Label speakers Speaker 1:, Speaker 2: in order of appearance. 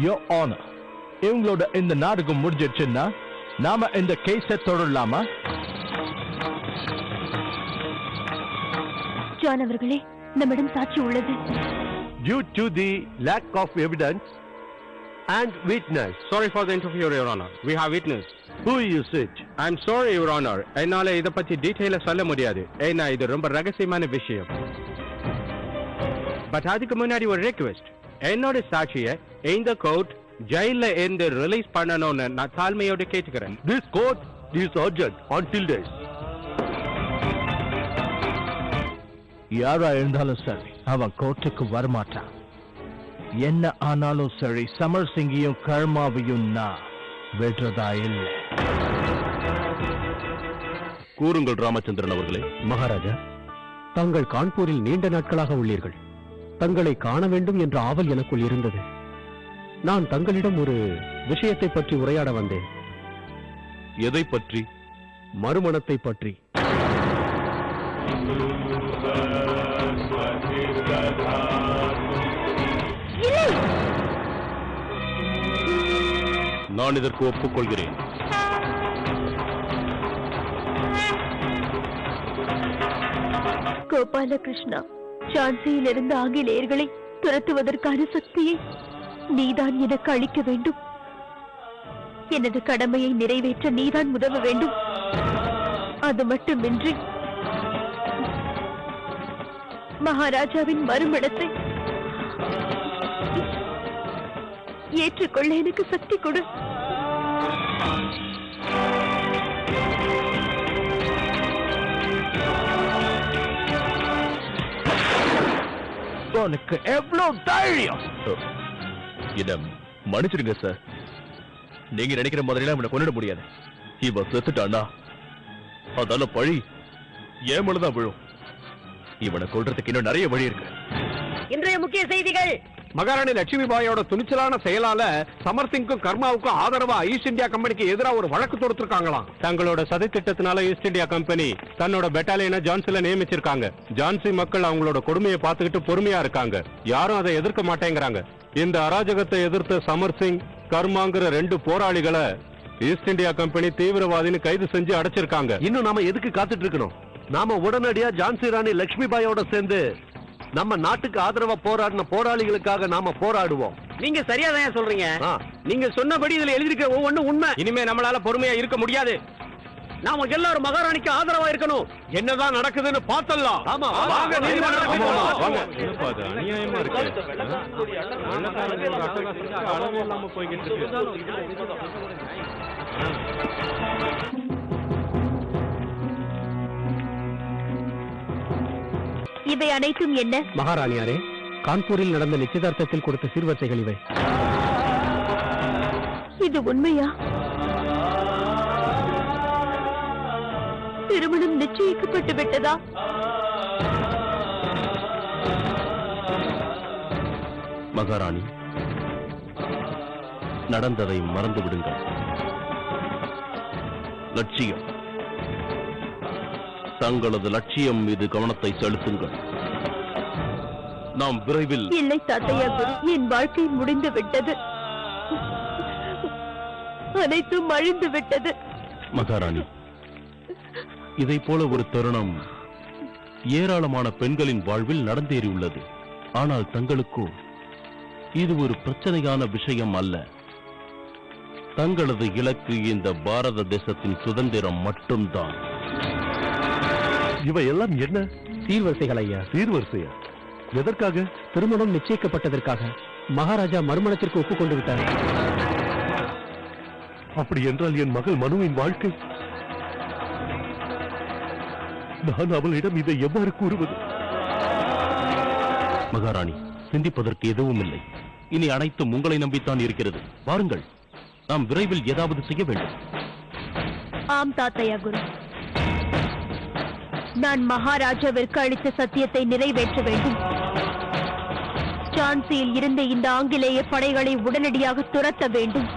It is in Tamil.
Speaker 1: Your Honor, இவங்களோட இந்த நாடகம் முடிஞ்சிடுச்சுன்னா நாம இந்த கேஸை தொடரலாமா?
Speaker 2: ஜான் அவர்களே, நம்மிடம் சாட்சி உள்ளது.
Speaker 3: Due to the lack of evidence and witness.
Speaker 4: Sorry for the interview, Your Honor. We have witness.
Speaker 3: Who is it?
Speaker 4: I'm sorry, Your Honor. என்னால இத பத்தி டீடைலா சொல்ல முடியாது. ஏன்னா இது ரொம்ப ரகசியமான விஷயம். பட் அதுக்கு முன்னாடி ஒரு ரிக்வெஸ்ட். என்னோட சாட்சியை இந்த கோர்ட் ஜெயில இருந்து ரிலீஸ் பண்ணணும்னு நான் தாழ்மையோட கேட்டுக்கிறேன்.
Speaker 3: This court is urgent until days.
Speaker 1: யாரா இருந்தாலும் சரி, அவன் கோர்ட்டுக்கு வரமாட்டான். என்ன ஆனாலும் சரி, சமர் சிங்கையும் கர்மாவையும் நான் விடுறதா இல்லை.
Speaker 5: கூறுங்கள் ராமச்சந்திரன் அவர்களே.
Speaker 6: மகாராஜா, தாங்கள் கான்பூரில் நீண்ட நாட்களாக உள்ளீர்கள். தங்களை காண வேண்டும் என்ற ஆவல் எனக்குள் இருந்தது. நான் தங்களிடம் ஒரு விஷயத்தை பற்றி உரையாட வந்தேன்.
Speaker 5: எதை பற்றி?
Speaker 6: மறுமணத்தை பற்றி.
Speaker 5: நான் இதற்கு ஒப்புக்கொள்கிறேன்.
Speaker 2: கோபாலகிருஷ்ணா, ஜான்சியிலிருந்து ஆங்கிலேயர்களை துரத்துவதற்கான சக்தியை நீதான் எனக்கு அளிக்க வேண்டும். எனது கடமையை நிறைவேற்ற நீதான் உதவ வேண்டும். அது மட்டுமின்றி மகாராஜாவின் மறுமணத்தை ஏற்றுக்கொள்ள எனக்கு சக்தி கொடு.
Speaker 1: உனக்கு எவ்வளவு தைரியம்!
Speaker 5: இடம் மன்னிச்சிடுங்க சார். நீங்க நினைக்கிற மாதிரிலாம் இவனை கொண்டுட முடியாது. இவன் செத்துட்டானா அதால பழி ஏன் மேலதான் விழும். இவனை கொல்றதுக்கு இன்னும் நிறைய வழி இருக்கு.
Speaker 7: இன்றைய முக்கிய செய்திகள்.
Speaker 4: மகாராணி லட்சுமி பாயோட துணிச்சலான செயலால சமர் சிங்கும் கர்மாவுக்கும் ஆதரவா ஈஸ்ட் இந்தியா கம்பெனிக்கு எதிராக ஒரு வழக்கு தொடுத்திருக்காங்களாம். தங்களோட சதி திட்டத்தினால ஈஸ்ட் இந்தியா கம்பெனி தன்னோட பெட்டாலியனை ஜான்சில நியமிச்சிருக்காங்க. ஜான்சி மக்கள் அவங்களோட கொடுமையை பார்த்துக்கிட்டு பொறுமையா இருக்காங்க. யாரும் அதை எதிர்க்க மாட்டேங்கிறாங்க. இந்த அராஜகத்தை எதிர்த்த சமர் சிங், கர்மாங்கிற 2 போராளிகளை ஈஸ்ட் இந்தியா கம்பெனி தீவிரவாதின்னு கைது செஞ்சு அடைச்சிருக்காங்க.
Speaker 3: இன்னும் நாம எதுக்கு காத்துட்டு இருக்கணும்? நாம உடனடியா ஜான்சி ராணி லட்சுமி பாயோட சேர்ந்து நம்ம நாட்டுக்கு ஆதரவா போராடின போராளிகளுக்காக நாம போராடுவோம்.
Speaker 7: நீங்க சரியாதான் சொல்றீங்க.
Speaker 4: நீங்க சொன்னபடி இதுல எழுதிருக்க ஒவ்வொன்றும் உண்மை. இனிமே நம்மளால பொறுமையா இருக்க முடியாது.
Speaker 7: நாம எல்லாரும் மகாராணிக்கு ஆதரவா இருக்கணும்.
Speaker 4: என்னதான் நடக்குதுன்னு பார்த்தலாம்.
Speaker 3: ஆமா,
Speaker 4: வாங்க நீதிமன்றத்துக்கு போலாம். வாங்க.
Speaker 5: என்னப்பா இது அநியாயமா இருக்கு.
Speaker 4: அளவு இல்லாம போய்கிட்டு இருக்கு.
Speaker 2: இவை அனைத்தும் என்ன?
Speaker 6: மகாராணியாரே, கான்பூரில் நடந்த நிச்சயதார்த்தத்தில் கொடுத்த சீர்வரிசைகள் இவை.
Speaker 2: இது உண்மையா? திருமணம் நிச்சயிக்கப்பட்டு விட்டதா?
Speaker 5: மகாராணி, நடந்ததை மறந்து விடுங்கள். லட்சியம், தங்களது லட்சியம் மீது கவனத்தை செலுத்துங்கள். நாம் விரைவில்.
Speaker 2: இல்லை தாத்தையா குரு, என் வாழ்க்கை முடிந்து விட்டது. அனைத்தும் அழிந்து விட்டது.
Speaker 5: மகாராணி, இதை போல ஒரு தருணம் ஏராளமான பெண்களின் வாழ்வில் நடந்தேறியுள்ளது. ஆனால் தங்களுக்கோ இது ஒரு பிரச்சனையான விஷயம் அல்ல. தங்களது இலக்கு இந்த பாரத தேசத்தின் சுதந்திரம் மட்டும்தான்.
Speaker 3: இவையெல்லாம் என்ன?
Speaker 6: சீர்வரிசைகள் ஐயா.
Speaker 3: சீர்வரிசையா? எதற்காக?
Speaker 6: திருமணம் நிச்சயிக்கப்பட்டதற்காக. மகாராஜா மறுமணத்திற்கு ஒப்புக்கொண்டு விட்டார்.
Speaker 3: அப்படி என்றால் என் மகள் மனுவின் வாழ்க்கை, நான் அவளிடம் இதை எவ்வாறு கூறுவது?
Speaker 5: மகாராணி, சிந்திப்பதற்கு எதுவும் இல்லை. இனி அனைத்தும் உங்களை நம்பித்தான் இருக்கிறது. வாருங்கள், நாம் விரைவில் ஏதாவது செய்ய வேண்டும்.
Speaker 2: ஆம் தாத்தையா குரு, நான் மகாராஜாவிற்கு அளித்த சத்தியத்தை நிறைவேற்ற வேண்டும். ஜான்சியில் இருந்த இந்த ஆங்கிலேய படைகளை உடனடியாக துரத்த வேண்டும்.